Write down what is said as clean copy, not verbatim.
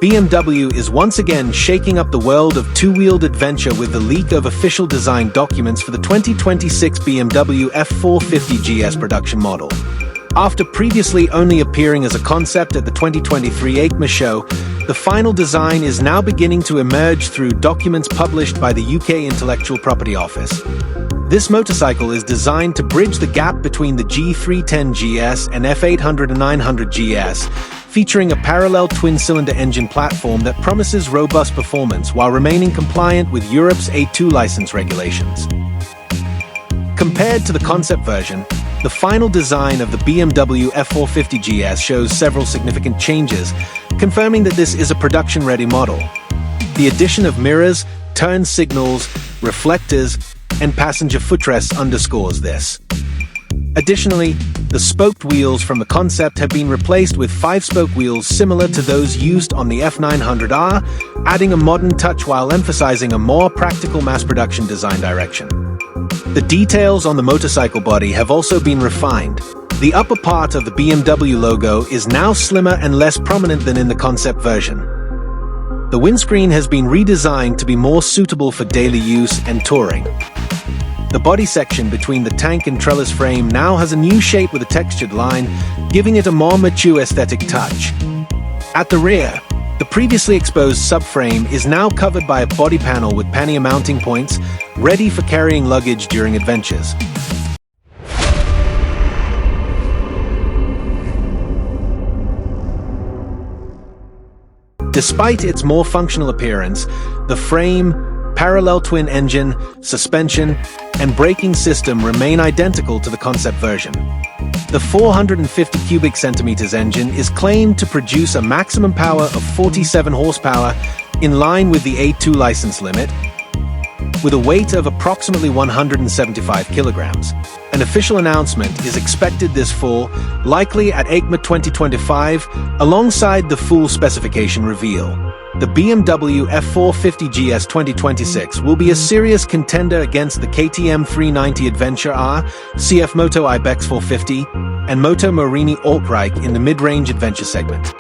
BMW is once again shaking up the world of two-wheeled adventure with the leak of official design documents for the 2026 BMW F450 GS production model. After previously only appearing as a concept at the 2023 eicma show, the final design is now beginning to emerge through documents published by the UK Intellectual Property Office. This motorcycle is designed to bridge the gap between the G310 GS and F800 and 900 GS, featuring a parallel twin-cylinder engine platform that promises robust performance while remaining compliant with Europe's A2 license regulations. Compared to the concept version, the final design of the BMW F450 GS shows several significant changes, confirming that this is a production-ready model. The addition of mirrors, turn signals, reflectors, and passenger footrests underscores this. Additionally, the spoked wheels from the concept have been replaced with 5-spoke wheels similar to those used on the F900R, adding a modern touch while emphasizing a more practical mass-production design direction. The details on the motorcycle body have also been refined. The upper part of the BMW logo is now slimmer and less prominent than in the concept version. The windscreen has been redesigned to be more suitable for daily use and touring. The body section between the tank and trellis frame now has a new shape with a textured line, giving it a more mature aesthetic touch. At the rear, the previously exposed subframe is now covered by a body panel with pannier mounting points, ready for carrying luggage during adventures. Despite its more functional appearance, the frame, parallel twin engine, suspension, and braking system remain identical to the concept version. The 450 cubic centimeters engine is claimed to produce a maximum power of 47 horsepower, in line with the A2 license limit, with a weight of approximately 175 kilograms. An official announcement is expected this fall, likely at eicma 2025, alongside the full specification reveal. The BMW F450 GS 2026 will be a serious contender against the KTM 390 Adventure R, CF Moto Ibex 450, and Moto Morini Alt-Reich in the mid-range adventure segment.